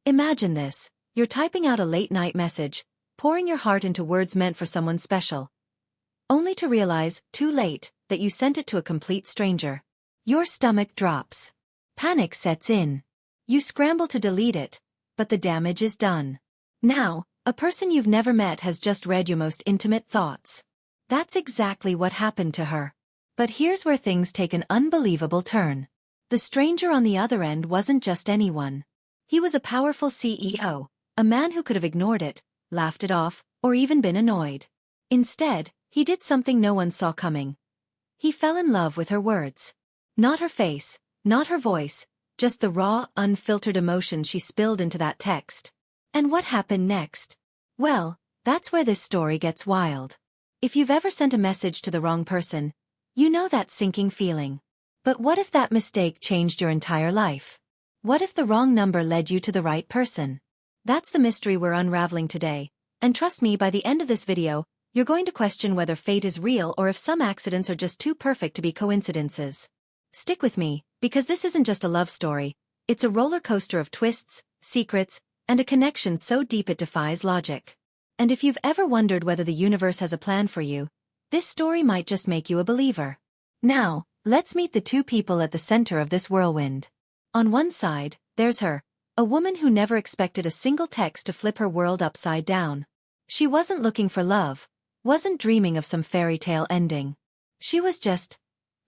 Imagine this. You're typing out a late-night message, pouring your heart into words meant for someone special, only to realize, too late, that you sent it to a complete stranger. Your stomach drops. Panic sets in. You scramble to delete it, but the damage is done. Now, a person you've never met has just read your most intimate thoughts. That's exactly what happened to her. But here's where things take an unbelievable turn. The stranger on the other end wasn't just anyone. He was a powerful CEO, a man who could have ignored it, laughed it off, or even been annoyed. Instead, he did something no one saw coming. He fell in love with her words. Not her face, not her voice, just the raw, unfiltered emotion she spilled into that text. And what happened next? Well, that's where this story gets wild. If you've ever sent a message to the wrong person, you know that sinking feeling. But what if that mistake changed your entire life? What if the wrong number led you to the right person? That's the mystery we're unraveling today, and trust me, by the end of this video, you're going to question whether fate is real or if some accidents are just too perfect to be coincidences. Stick with me, because this isn't just a love story, it's a roller coaster of twists, secrets, and a connection so deep it defies logic. And if you've ever wondered whether the universe has a plan for you, this story might just make you a believer. Now, let's meet the two people at the center of this whirlwind. On one side, there's her, a woman who never expected a single text to flip her world upside down. She wasn't looking for love, wasn't dreaming of some fairy tale ending. She was just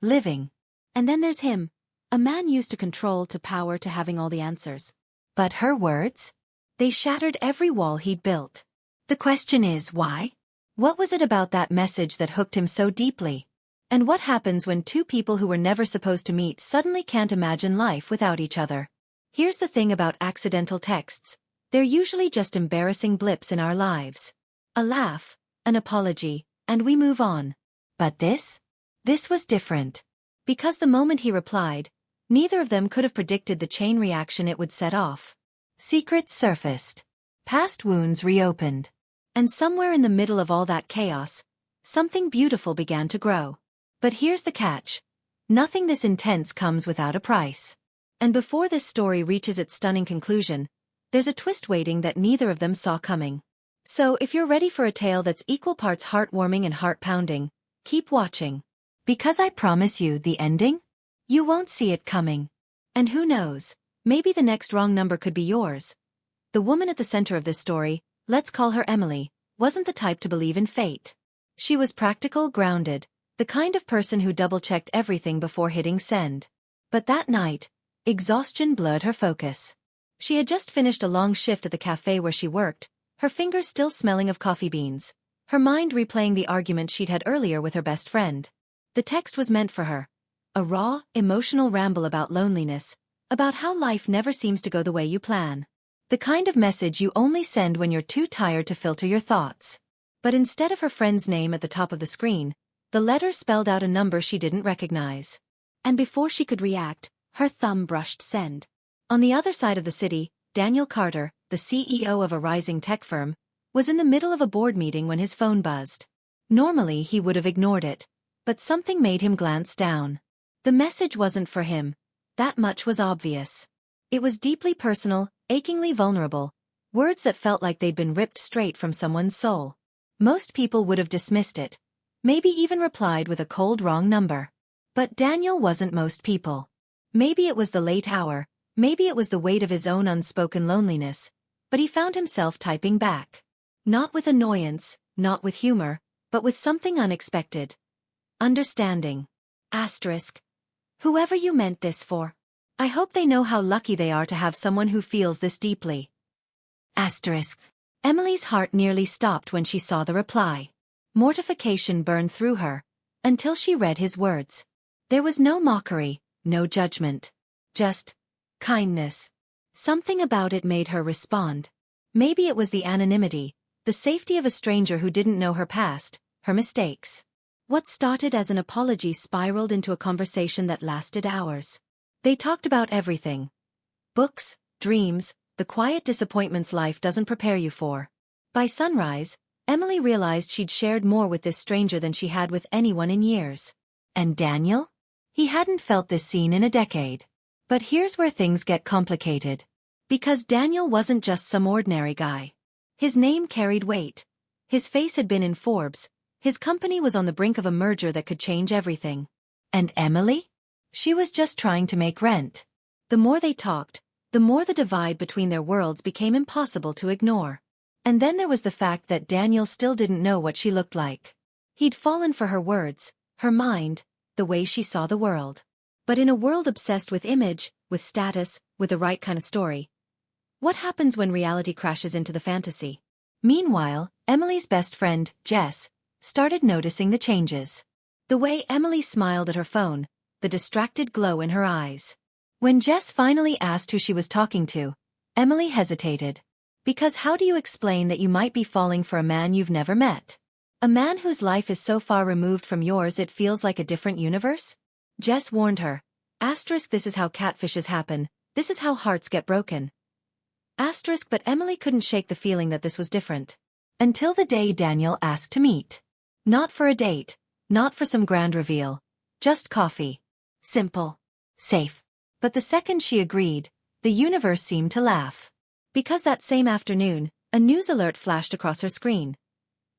living. And then there's him, a man used to control, to power, to having all the answers. But her words? They shattered every wall he'd built. The question is, why? What was it about that message that hooked him so deeply? And what happens when two people who were never supposed to meet suddenly can't imagine life without each other? Here's the thing about accidental texts. They're usually just embarrassing blips in our lives. A laugh, an apology, and we move on. But this was different. Because the moment he replied, neither of them could have predicted the chain reaction it would set off. Secrets surfaced. Past wounds reopened. And somewhere in the middle of all that chaos, something beautiful began to grow. But here's the catch. Nothing this intense comes without a price. And before this story reaches its stunning conclusion, there's a twist waiting that neither of them saw coming. So if you're ready for a tale that's equal parts heartwarming and heart-pounding, keep watching. Because I promise you, the ending? You won't see it coming. And who knows, maybe the next wrong number could be yours. The woman at the center of this story, let's call her Emily, wasn't the type to believe in fate. She was practical, grounded, the kind of person who double-checked everything before hitting send. But that night, exhaustion blurred her focus. She had just finished a long shift at the cafe where she worked, her fingers still smelling of coffee beans, her mind replaying the argument she'd had earlier with her best friend. The text was meant for her. A raw, emotional ramble about loneliness, about how life never seems to go the way you plan. The kind of message you only send when you're too tired to filter your thoughts. But instead of her friend's name at the top of the screen, the letter spelled out a number she didn't recognize. And before she could react, her thumb brushed send. On the other side of the city, Daniel Carter, the CEO of a rising tech firm, was in the middle of a board meeting when his phone buzzed. Normally he would have ignored it, but something made him glance down. The message wasn't for him. That much was obvious. It was deeply personal, achingly vulnerable, words that felt like they'd been ripped straight from someone's soul. Most people would have dismissed it, maybe even replied with a cold wrong number. But Daniel wasn't most people. Maybe it was the late hour, maybe it was the weight of his own unspoken loneliness, but he found himself typing back. Not with annoyance, not with humor, but with something unexpected. Understanding. Asterisk. Whoever you meant this for. I hope they know how lucky they are to have someone who feels this deeply. Asterisk. Emily's heart nearly stopped when she saw the reply. Mortification burned through her, until she read his words. There was no mockery, no judgment. Just kindness. Something about it made her respond. Maybe it was the anonymity, the safety of a stranger who didn't know her past, her mistakes. What started as an apology spiraled into a conversation that lasted hours. They talked about everything. Books, dreams, the quiet disappointments life doesn't prepare you for. By sunrise, Emily realized she'd shared more with this stranger than she had with anyone in years. And Daniel? He hadn't felt this scene in a decade. But here's where things get complicated. Because Daniel wasn't just some ordinary guy. His name carried weight. His face had been in Forbes. His company was on the brink of a merger that could change everything. And Emily? She was just trying to make rent. The more they talked, the more the divide between their worlds became impossible to ignore. And then there was the fact that Daniel still didn't know what she looked like. He'd fallen for her words, her mind, the way she saw the world. But in a world obsessed with image, with status, with the right kind of story, what happens when reality crashes into the fantasy? Meanwhile, Emily's best friend, Jess, started noticing the changes. The way Emily smiled at her phone, the distracted glow in her eyes. When Jess finally asked who she was talking to, Emily hesitated. Because how do you explain that you might be falling for a man you've never met? A man whose life is so far removed from yours it feels like a different universe? Jess warned her. This is how catfishes happen, this is how hearts get broken. But Emily couldn't shake the feeling that this was different. Until the day Daniel asked to meet. Not for a date, not for some grand reveal. Just coffee. Simple. Safe. But the second she agreed, the universe seemed to laugh. Because that same afternoon, a news alert flashed across her screen.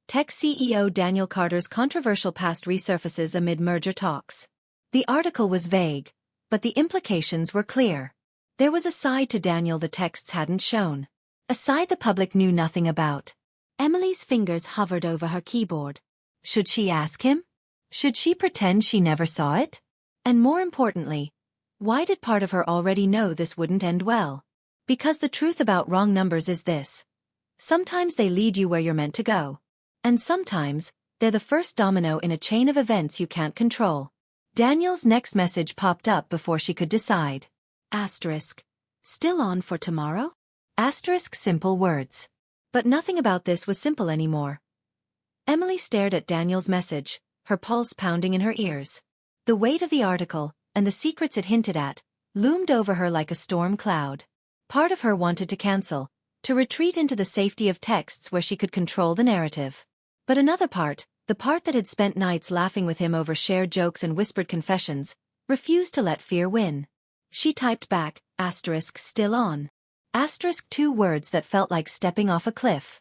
Tech CEO Daniel Carter's controversial past resurfaces amid merger talks. The article was vague, but the implications were clear. There was a side to Daniel the texts hadn't shown. A side the public knew nothing about. Emily's fingers hovered over her keyboard. Should she ask him? Should she pretend she never saw it? And more importantly, why did part of her already know this wouldn't end well? Because the truth about wrong numbers is this. Sometimes they lead you where you're meant to go. And sometimes, they're the first domino in a chain of events you can't control. Daniel's next message popped up before she could decide. Still on for tomorrow? Simple words. But nothing about this was simple anymore. Emily stared at Daniel's message, her pulse pounding in her ears. The weight of the article, and the secrets it hinted at, loomed over her like a storm cloud. Part of her wanted to cancel, to retreat into the safety of texts where she could control the narrative. But another part, the part that had spent nights laughing with him over shared jokes and whispered confessions, refused to let fear win. She typed back, still on. 2 words that felt like stepping off a cliff.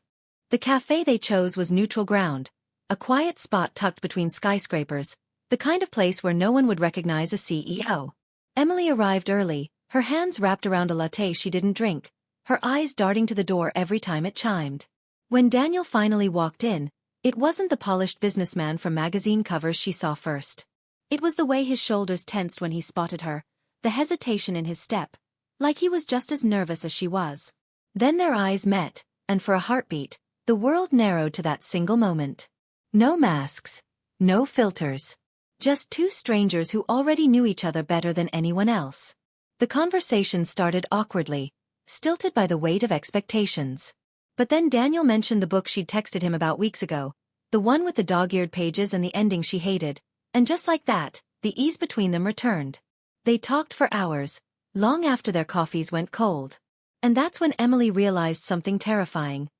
The cafe they chose was neutral ground, a quiet spot tucked between skyscrapers, the kind of place where no one would recognize a CEO. Emily arrived early, her hands wrapped around a latte she didn't drink, her eyes darting to the door every time it chimed. When Daniel finally walked in, it wasn't the polished businessman from magazine covers she saw first. It was the way his shoulders tensed when he spotted her, the hesitation in his step, like he was just as nervous as she was. Then their eyes met, and for a heartbeat, the world narrowed to that single moment. No masks, no filters. Just 2 strangers who already knew each other better than anyone else. The conversation started awkwardly, stilted by the weight of expectations. But then Daniel mentioned the book she'd texted him about weeks ago, the one with the dog-eared pages and the ending she hated, and just like that, the ease between them returned. They talked for hours, long after their coffees went cold. And that's when Emily realized something terrifying.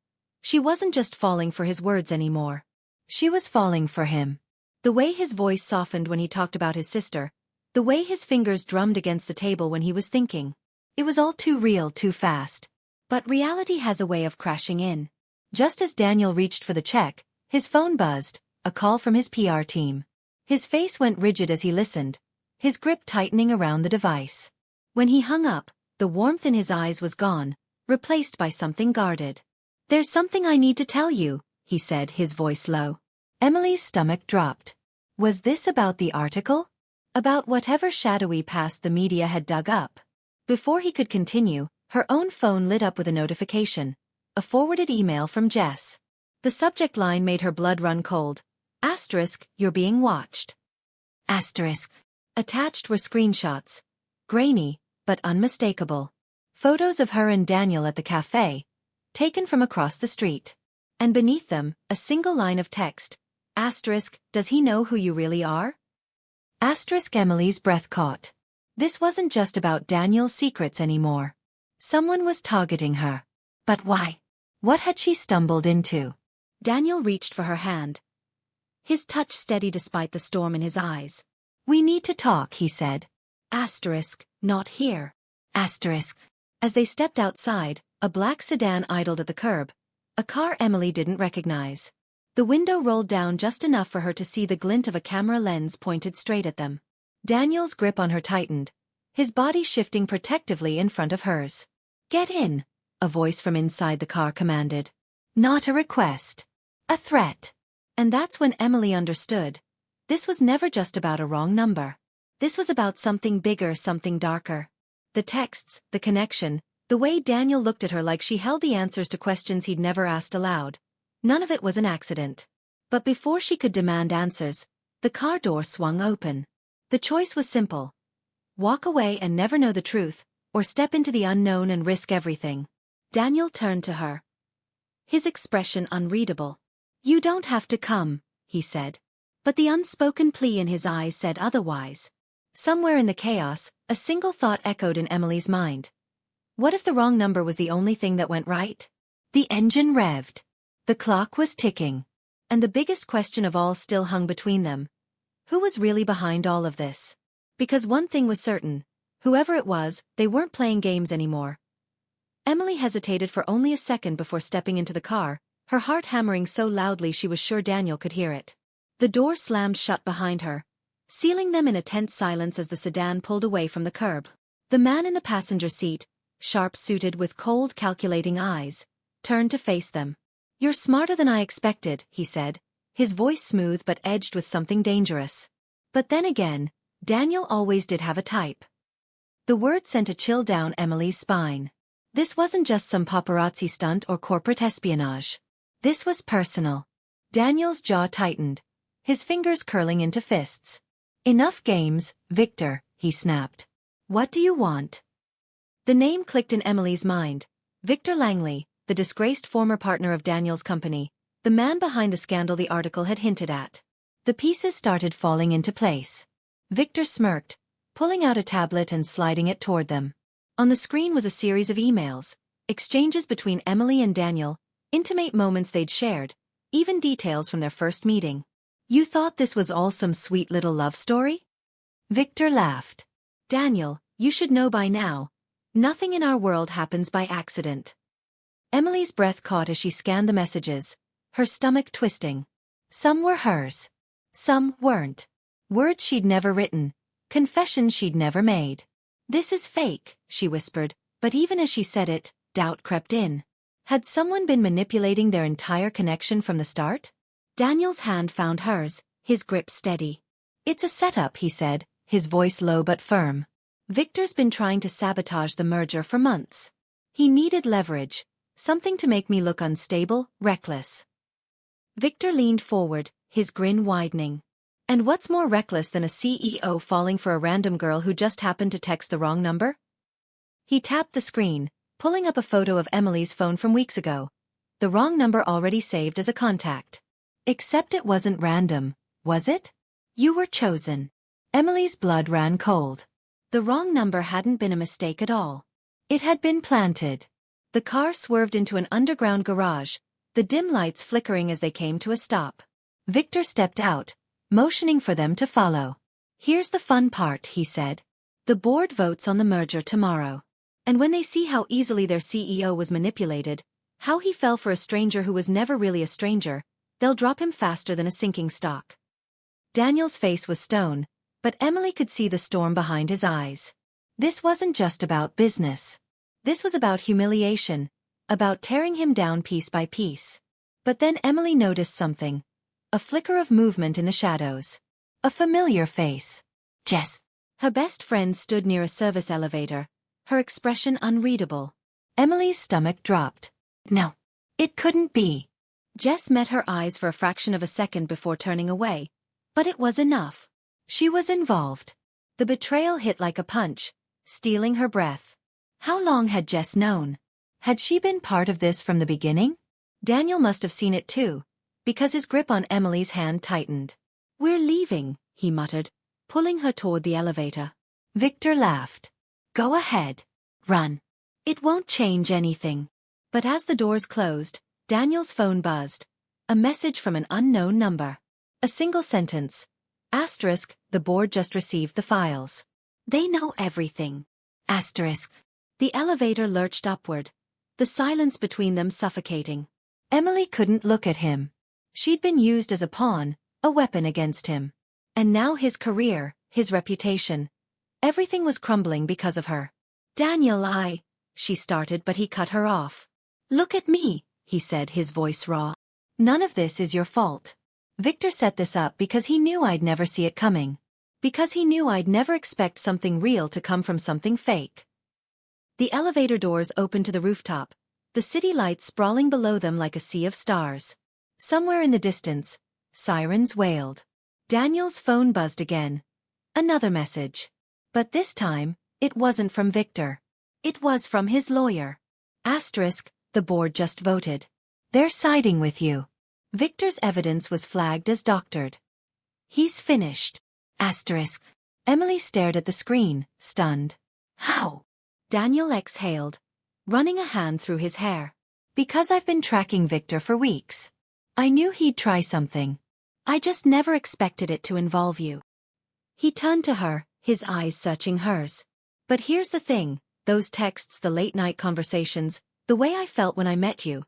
She wasn't just falling for his words anymore. She was falling for him. The way his voice softened when he talked about his sister, the way his fingers drummed against the table when he was thinking. It was all too real, too fast. But reality has a way of crashing in. Just as Daniel reached for the check, his phone buzzed, a call from his PR team. His face went rigid as he listened, his grip tightening around the device. When he hung up, the warmth in his eyes was gone, replaced by something guarded. "There's something I need to tell you," he said, his voice low. Emily's stomach dropped. Was this about the article? About whatever shadowy past the media had dug up? Before he could continue, her own phone lit up with a notification, a forwarded email from Jess. The subject line made her blood run cold. You're being watched. Attached were screenshots, grainy, but unmistakable. Photos of her and Daniel at the cafe, taken from across the street. And beneath them, a single line of text. Does he know who you really are? Emily's breath caught. This wasn't just about Daniel's secrets anymore. Someone was targeting her. But why? What had she stumbled into? Daniel reached for her hand. His touch steady despite the storm in his eyes. "We need to talk," he said. Not here. As they stepped outside, a black sedan idled at the curb, a car Emily didn't recognize. The window rolled down just enough for her to see the glint of a camera lens pointed straight at them. Daniel's grip on her tightened, his body shifting protectively in front of hers. "Get in," a voice from inside the car commanded. Not a request. A threat. And that's when Emily understood. This was never just about a wrong number. This was about something bigger, something darker. The texts, the connection, the way Daniel looked at her like she held the answers to questions he'd never asked aloud. None of it was an accident. But before she could demand answers, the car door swung open. The choice was simple. Walk away and never know the truth, or step into the unknown and risk everything. Daniel turned to her, his expression unreadable. "You don't have to come," he said. But the unspoken plea in his eyes said otherwise. Somewhere in the chaos, a single thought echoed in Emily's mind. What if the wrong number was the only thing that went right? The engine revved. The clock was ticking. And the biggest question of all still hung between them. Who was really behind all of this? Because one thing was certain. Whoever it was, they weren't playing games anymore. Emily hesitated for only a second before stepping into the car, her heart hammering so loudly she was sure Daniel could hear it. The door slammed shut behind her, sealing them in a tense silence as the sedan pulled away from the curb. The man in the passenger seat, sharp-suited with cold, calculating eyes, turned to face them. "You're smarter than I expected," he said, his voice smooth but edged with something dangerous. But then again, Daniel always did have a type. The word sent a chill down Emily's spine. This wasn't just some paparazzi stunt or corporate espionage. This was personal. Daniel's jaw tightened, his fingers curling into fists. "Enough games, Victor," he snapped. "What do you want?" The name clicked in Emily's mind. Victor Langley, the disgraced former partner of Daniel's company, the man behind the scandal the article had hinted at. The pieces started falling into place. Victor smirked, pulling out a tablet and sliding it toward them. On the screen was a series of emails, exchanges between Emily and Daniel, intimate moments they'd shared, even details from their first meeting. "You thought this was all some sweet little love story?" Victor laughed. "Daniel, you should know by now. Nothing in our world happens by accident." Emily's breath caught as she scanned the messages, her stomach twisting. Some were hers. Some weren't. Words she'd never written, confessions she'd never made. "This is fake," she whispered, but even as she said it, doubt crept in. Had someone been manipulating their entire connection from the start? Daniel's hand found hers, his grip steady. "It's a setup," he said, his voice low but firm. "Victor's been trying to sabotage the merger for months. He needed leverage, something to make me look unstable, reckless." Victor leaned forward, his grin widening. "And what's more reckless than a CEO falling for a random girl who just happened to text the wrong number?" He tapped the screen, pulling up a photo of Emily's phone from weeks ago. The wrong number already saved as a contact. Except it wasn't random, was it? You were chosen. Emily's blood ran cold. The wrong number hadn't been a mistake at all. It had been planted. The car swerved into an underground garage, the dim lights flickering as they came to a stop. Victor stepped out, motioning for them to follow. "Here's the fun part," he said. "The board votes on the merger tomorrow. And when they see how easily their CEO was manipulated, how he fell for a stranger who was never really a stranger, they'll drop him faster than a sinking stock." Daniel's face was stone, but Emily could see the storm behind his eyes. This wasn't just about business. This was about humiliation, about tearing him down piece by piece. But then Emily noticed something. A flicker of movement in the shadows. A familiar face. Jess. Her best friend stood near a service elevator, her expression unreadable. Emily's stomach dropped. No. It couldn't be. Jess met her eyes for a fraction of a second before turning away. But it was enough. She was involved. The betrayal hit like a punch, stealing her breath. How long had Jess known? Had she been part of this from the beginning? Daniel must have seen it too, because his grip on Emily's hand tightened. "We're leaving," he muttered, pulling her toward the elevator. Victor laughed. "Go ahead. Run. It won't change anything." But as the doors closed, Daniel's phone buzzed. A message from an unknown number. A single sentence. Asterisk, the board just received the files. "They know everything." Asterisk. The elevator lurched upward, the silence between them suffocating. Emily couldn't look at him. She'd been used as a pawn, a weapon against him. And now his career, his reputation, everything was crumbling because of her. Daniel, she started, but he cut her off. Look at me, he said, his voice raw. None of this is your fault. Victor set this up because he knew I'd never see it coming. Because he knew I'd never expect something real to come from something fake. The elevator doors opened to the rooftop, the city lights sprawling below them like a sea of stars. Somewhere in the distance, sirens wailed. Daniel's phone buzzed again. Another message. But this time, it wasn't from Victor. It was from his lawyer. Asterisk, the board just voted. They're siding with you. Victor's evidence was flagged as doctored. He's finished. Asterisk. Emily stared at the screen, stunned. How? Daniel exhaled, running a hand through his hair. Because I've been tracking Victor for weeks. I knew he'd try something. I just never expected it to involve you. He turned to her, his eyes searching hers. But here's the thing, those texts, the late-night conversations, the way I felt when I met you.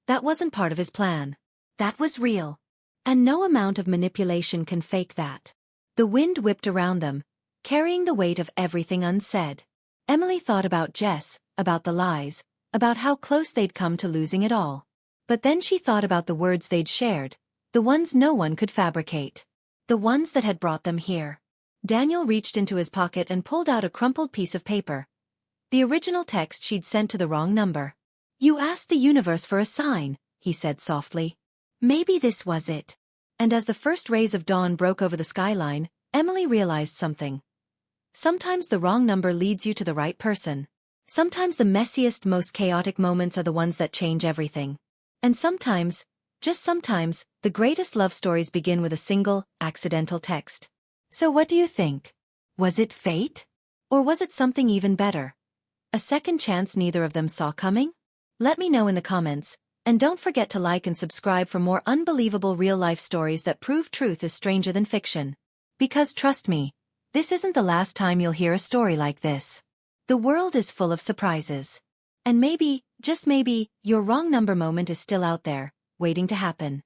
That wasn't part of his plan. That was real. And no amount of manipulation can fake that. The wind whipped around them, carrying the weight of everything unsaid. Emily thought about Jess, about the lies, about how close they'd come to losing it all. But then she thought about the words they'd shared, the ones no one could fabricate. The ones that had brought them here. Daniel reached into his pocket and pulled out a crumpled piece of paper. The original text she'd sent to the wrong number. You asked the universe for a sign, he said softly. Maybe this was it. And as the first rays of dawn broke over the skyline, Emily realized something. Sometimes the wrong number leads you to the right person. Sometimes the messiest, most chaotic moments are the ones that change everything. And sometimes, just sometimes, the greatest love stories begin with a single, accidental text. So what do you think? Was it fate? Or was it something even better? A second chance neither of them saw coming? Let me know in the comments, and don't forget to like and subscribe for more unbelievable real-life stories that prove truth is stranger than fiction. Because trust me, this isn't the last time you'll hear a story like this. The world is full of surprises. And maybe, just maybe, your wrong number moment is still out there, waiting to happen.